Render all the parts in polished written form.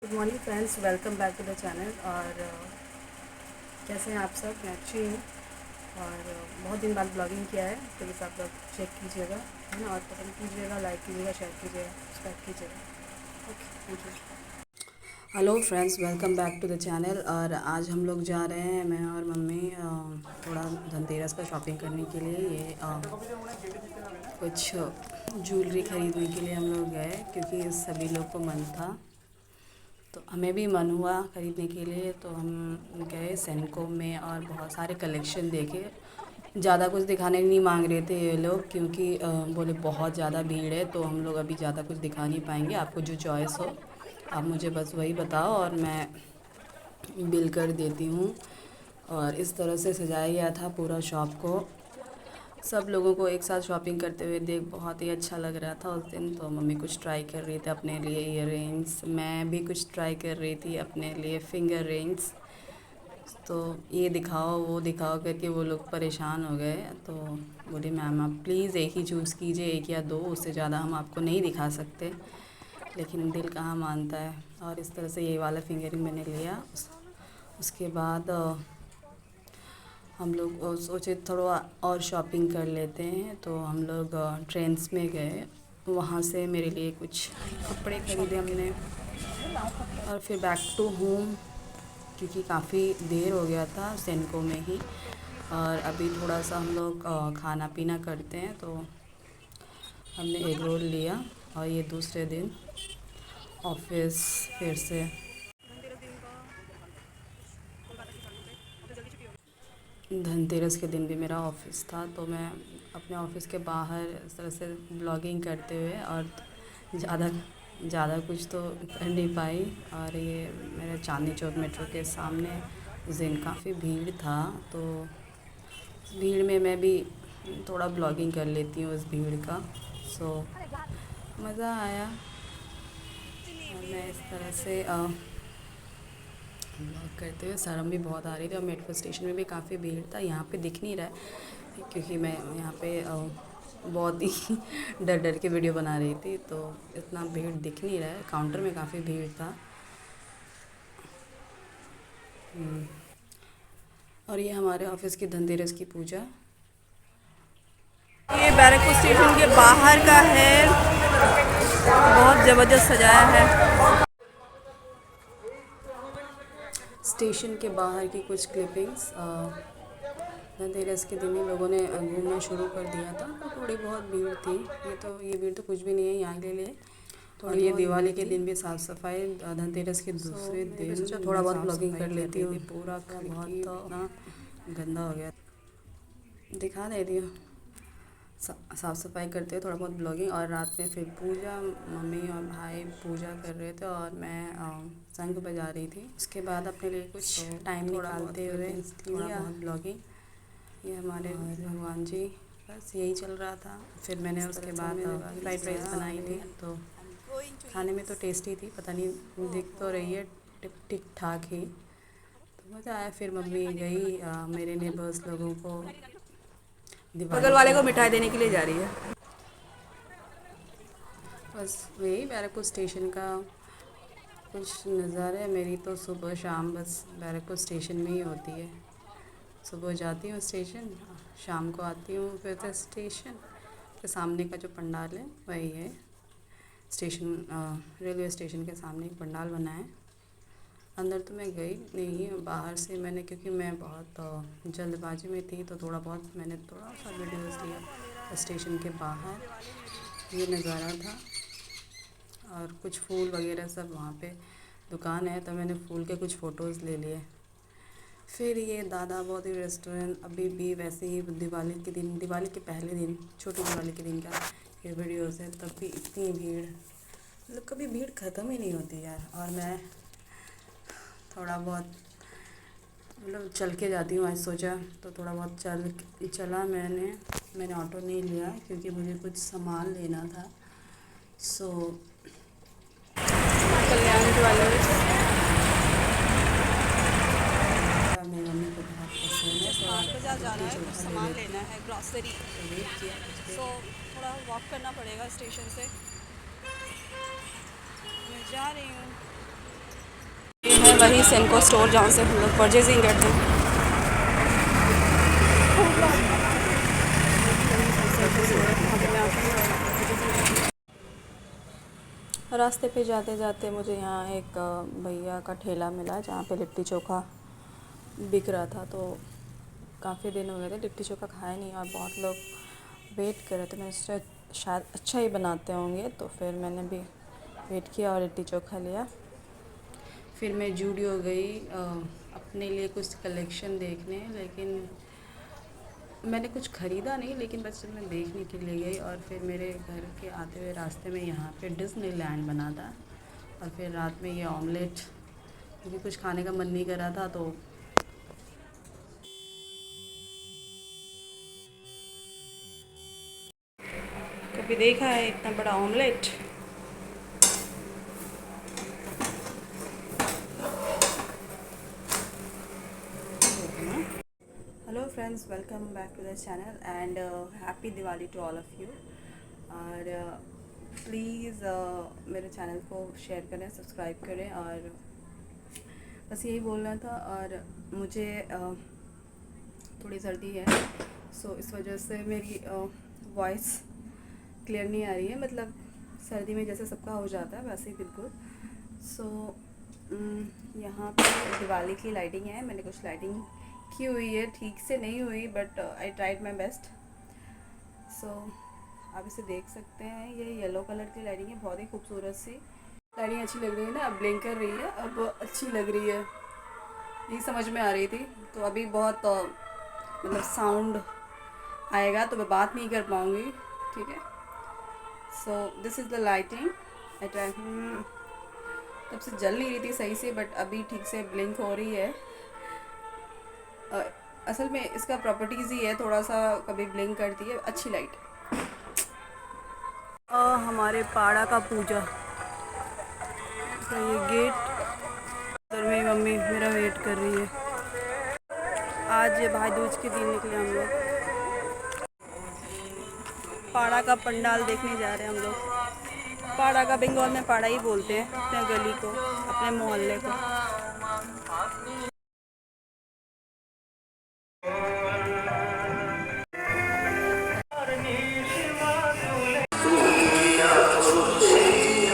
Good morning friends, welcome back to the channel. और कैसे हैं आप सब? मैं अच्छी हूँ। और बहुत दिन बाद ब्लॉगिंग किया है, प्लीज़ आप लोग चेक कीजिएगा, है ना। और पसंद कीजिएगा, लाइक कीजिएगा, शेयर कीजिएगा, सब्सक्राइब कीजिएगा। Okay, thank you. Hello friends, welcome back to the channel. और आज हम लोग जा रहे हैं, मैं और मम्मी, थोड़ा धनतेरस का शॉपिंग करने के लिए। ये कुछ ज्वेलरी ख़रीदने के लिए हम लोग गए, क्योंकि सभी लोग को मन था, तो हमें भी मन हुआ ख़रीदने के लिए। तो हम गए सेंको में और बहुत सारे कलेक्शन देखे। ज़्यादा कुछ दिखाने नहीं मांग रहे थे ये लोग, क्योंकि बोले बहुत ज़्यादा भीड़ है, तो हम लोग अभी ज़्यादा कुछ दिखा नहीं पाएंगे। आपको जो चॉइस हो आप मुझे बस वही बताओ और मैं बिल कर देती हूँ। और इस तरह से सजाया गया था पूरा शॉप को। सब लोगों को एक साथ शॉपिंग करते हुए देख बहुत ही अच्छा लग रहा था उस दिन। तो मम्मी कुछ ट्राई कर रही थी अपने लिए इयररिंग्स, मैं भी कुछ ट्राई कर रही थी अपने लिए फिंगर रिंग्स। तो ये दिखाओ वो दिखाओ करके वो लोग परेशान हो गए। तो बोली मैम आप प्लीज़ एक ही चूज़ कीजिए, एक या दो, उससे ज़्यादा हम आपको नहीं दिखा सकते। लेकिन दिल कहाँ मानता है। और इस तरह से ये वाला फिंगरिंग मैंने लिया। उसके बाद हम लोग सोचे थोड़ा और शॉपिंग कर लेते हैं, तो हम लोग ट्रेंड्स में गए। वहाँ से मेरे लिए कुछ कपड़े खरीदे हमने, और फिर बैक टू होम, क्योंकि काफ़ी देर हो गया था सेंको में ही। और अभी थोड़ा सा हम लोग खाना पीना करते हैं, तो हमने एग रोल लिया। और ये दूसरे दिन ऑफिस फिर से। धनतेरस के दिन भी मेरा ऑफ़िस था, तो मैं अपने ऑफ़िस के बाहर इस तरह से ब्लॉगिंग करते हुए, और ज़्यादा ज़्यादा कुछ तो कर नहीं पाई। और ये मेरे चांदनी चौक मेट्रो के सामने उस दिन काफ़ी भीड़ था, तो भीड़ में मैं भी थोड़ा ब्लॉगिंग कर लेती हूँ उस भीड़ का। सो मज़ा आया। और मैं इस तरह से ब्लॉग करते हुए शर्म भी बहुत आ रही थी। और मेट्रो स्टेशन में भी काफ़ी भीड़ था। यहाँ पे दिख नहीं रहा है, क्योंकि मैं यहाँ पे बहुत ही डर डर के वीडियो बना रही थी, तो इतना भीड़ दिख नहीं रहा है। काउंटर में काफ़ी भीड़ था। और ये हमारे ऑफिस की धनतेरस की पूजा। ये बैरकपुर स्टेशन के बाहर का है, बहुत ज़बरदस्त सजाया है। स्टेशन के बाहर की कुछ क्लिपिंग्स। धनतेरस के दिन ही लोगों ने घूमना शुरू कर दिया था, तो थोड़ी बहुत भीड़ थी। ये भीड़ तो कुछ भी नहीं है यहाँ के लिए। और ये दिवाली के दिन भी साफ़ सफाई, धनतेरस के दूसरे दिन सोचा थोड़ा बहुत ब्लॉगिंग कर लेती हूँ। पूरा बहुत ना गंदा हो गया, दिखा देती हूँ। साफ़ सफाई करते हुए थोड़ा बहुत ब्लॉगिंग। और रात में फिर पूजा, मम्मी और भाई पूजा कर रहे थे और मैं शंख बजा रही थी। उसके बाद अपने लिए कुछ टाइम निकालते हुए थोड़ा बहुत ब्लॉगिंग। ये हमारे भगवान जी, बस यही चल रहा था। फिर मैंने उसके बाद फ्राइड राइस बनाई थी, तो खाने में तो टेस्टी थी, पता नहीं दिख तो रही है ठीक ठाक ही, तो मज़ा आया। फिर मम्मी गई मेरे नेबर्स लोगों को बगल वाले को मिठाई देने के लिए जा रही है। बस वही बैरकपुर स्टेशन का कुछ नज़ारा है। मेरी तो सुबह शाम बस बैरकपुर स्टेशन में ही होती है। सुबह जाती हूँ स्टेशन, शाम को आती हूँ फिर से स्टेशन के सामने का जो पंडाल है वही है। स्टेशन रेलवे स्टेशन के सामने एक पंडाल बना है। अंदर तो मैं गई नहीं, बाहर से मैंने, क्योंकि मैं बहुत जल्दबाजी में थी, तो थोड़ा बहुत मैंने थोड़ा सा वीडियोस लिया स्टेशन के बाहर। ये नज़ारा था। और कुछ फूल वगैरह सब वहाँ पे दुकान है, तो मैंने फूल के कुछ फ़ोटोज़ ले लिए। फिर ये दादा बौदी रेस्टोरेंट अभी भी वैसे ही दिवाली के दिन, दिवाली के पहले दिन, छोटी दिवाली के दिन का ये वीडियोज़ है। तब भी इतनी भीड़, मतलब कभी भीड़ ख़त्म ही नहीं होती यार। और मैं थोड़ा बहुत मतलब चल के जाती हूँ। आज सोचा तो थोड़ा बहुत चला मैंने ऑटो नहीं लिया, क्योंकि मुझे कुछ सामान लेना था। सो कल्याण ज्वेलर्स मेरी मम्मी को बहुत पसंद है, तो बाजार जाना है, कुछ सामान लेती लेना हूँ। है, ग्रॉसरी। तो वेट किया कुछ देर। सो थोड़ा वॉक करना पड़ेगा स्टेशन से। मैं जा रही हूँ। वही सेनको स्टोर जहाँ से हम लोग परचेजिंग करते हैं। रास्ते पे जाते जाते मुझे यहाँ एक भैया का ठेला मिला जहाँ पे लिट्टी चोखा बिक रहा था। तो काफ़ी दिन हो गए थे लिट्टी चोखा खाया नहीं और बहुत लोग वेट कर रहे थे। मैंने सोचा शायद अच्छा ही बनाते होंगे, तो फिर मैंने भी वेट किया और लिट्टी चोखा लिया। फिर मैं जूडियो गई अपने लिए कुछ कलेक्शन देखने, लेकिन मैंने कुछ ख़रीदा नहीं, लेकिन बस मैं देखने के लिए गई। और फिर मेरे घर के आते हुए रास्ते में यहाँ पे डिज़नीलैंड बना था और फिर रात में ये ऑमलेट, क्योंकि कुछ खाने का मन नहीं कर रहा था तो कभी देखा है इतना बड़ा omelette. Hello friends, welcome back to the channel and happy Diwali to all of you. और प्लीज़ मेरे चैनल को शेयर करें, सब्सक्राइब करें। और बस यही बोलना था। और मुझे थोड़ी सर्दी है, सो इस वजह से मेरी वॉइस क्लियर नहीं आ रही है। मतलब सर्दी में जैसे सबका हो जाता है वैसे ही बिल्कुल। सो यहाँ पे दिवाली की लाइटिंग है। मैंने कुछ लाइटिंग की हुई है, ठीक से नहीं हुई but I tried my best. So आप इसे देख सकते हैं, ये येलो कलर की लाइटिंग है, बहुत ही खूबसूरत सी लाइटिंग। अच्छी लग रही है ना, अब ब्लिंक कर रही है, अब अच्छी लग रही है। नहीं समझ में आ रही थी, तो अभी बहुत मतलब साउंड आएगा तो मैं बात नहीं कर पाऊँगी, ठीक है। So this is the lighting. I try, तब से जल नहीं रही थी सही से, बट अभी ठीक से ब्लिंक हो रही है। असल में इसका प्रॉपर्टीज़ ही है, थोड़ा सा कभी ब्लिंक करती है, अच्छी लाइट। हमारे पाड़ा का पूजा, तो ये गेट पर मेरी मम्मी मेरा वेट कर रही है। आज भाई दूज के दिन निकले हम लोग, पाड़ा का पंडाल देखने जा रहे हैं हम लोग। पाड़ा का बंगाल में पाड़ा ही बोलते हैं अपने गली को, अपने मोहल्ले को।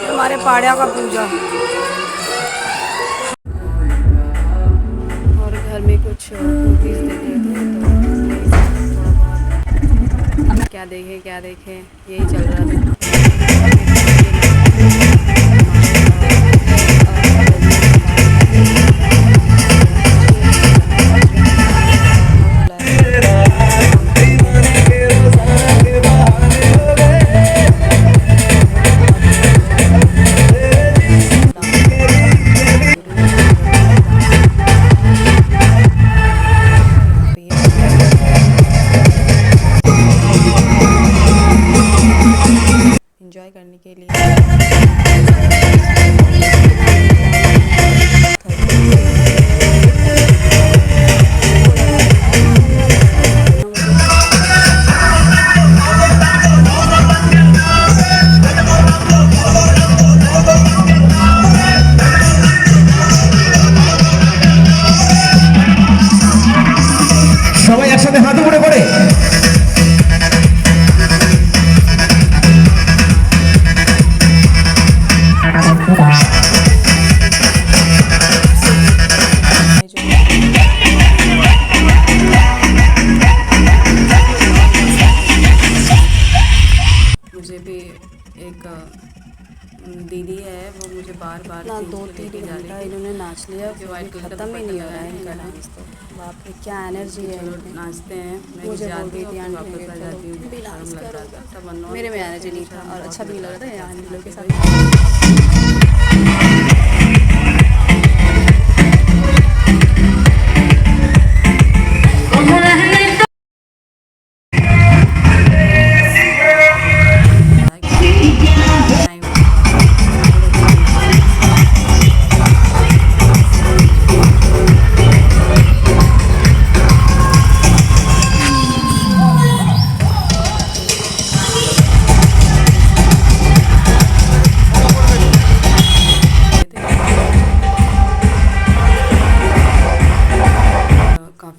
हमारे पाड़ा का पूजा, और घर में कुछ मूवीज़ देख रहे थे, तो थोड़ा बहुत क्या देखें यही चल रहा था। एंजॉय करने के लिए সবাই একসাথে হাত উপরে করে मुझे भी एक दीदी है, वो मुझे बार बार ना 2-3 घंटा इन्होंने नाच लिया, ख़त्म ही नहीं हो रहा है इनका डांस। तो बाप रे क्या एनर्जी है, नाचते हैं। मैं मुझे बोल जाती रही हूँ थी फिर आंटी वापस आ जाती हूँ, भी डांस शर्म लग करो। जाता है, सब अननोन मेरे में एनर्जी नहीं था और अच्छा भी नहीं लग रहा था यहाँ लोग के साथ।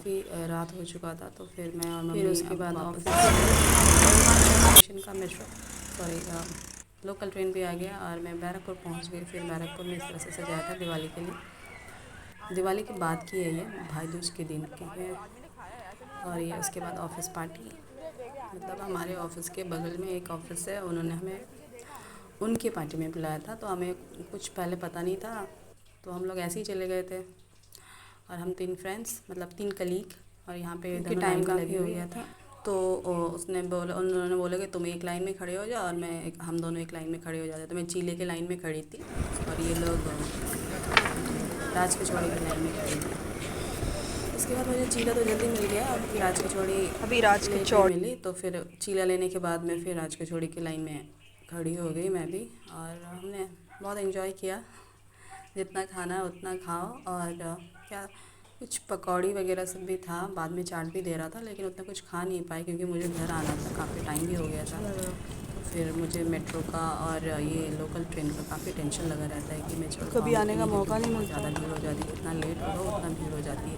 काफ़ी रात हो चुका था, तो फिर मैं और मम्मी उसके बाद ऑफिस का मेट्रो लोकल ट्रेन भी आ गया और मैं बैरकपुर पहुंच गई। फिर बैरकपुर में इस तरह से सजाया था दिवाली के लिए। दिवाली के बाद की है ये, भाई दूज के दिन की है। और ये उसके बाद ऑफिस पार्टी, मतलब हमारे ऑफिस के बगल में एक ऑफिस है, उन्होंने हमें उनकी पार्टी में बुलाया था। तो हमें कुछ पहले पता नहीं था, तो हम लोग ऐसे ही चले गए थे। और हम 3 फ्रेंड्स, मतलब 3 कलीग, और यहाँ पे टाइम काफ़ी हो गया था। तो उन्होंने बोला कि तुम एक लाइन में खड़े हो जाओ और हम दोनों एक लाइन में खड़े हो जाते। तो मैं चीले के लाइन में खड़ी थी और ये लोग राज कचौड़ी की लाइन में खड़ी थी। उसके बाद मुझे चीला तो जल्दी मिल गया और फिर राज कचौड़ी मिली। तो फिर चीला लेने के बाद मैं फिर राज कचौड़ी की लाइन में खड़ी हो गई मैं भी। और हमने बहुत एंजॉय किया। जितना खाना उतना खाओ। और क्या कुछ पकौड़ी वगैरह सब भी था, बाद में चाट भी दे रहा था, लेकिन उतना कुछ खा नहीं पाई क्योंकि मुझे घर आना था, काफ़ी टाइम भी हो गया था। तो फिर मुझे मेट्रो का और ये लोकल ट्रेन का काफ़ी टेंशन लगा रहता है कि मैं कभी आने का मौका नहीं मिलता, ज़्यादा भीड़ हो जाती है, जितना लेट होगा उतना भीड़ हो जाती है।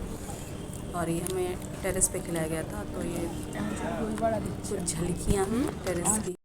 और ये हमें टेरेस पे खिलाया गया था, तो ये कुछ झलकियाँ टेरेस की।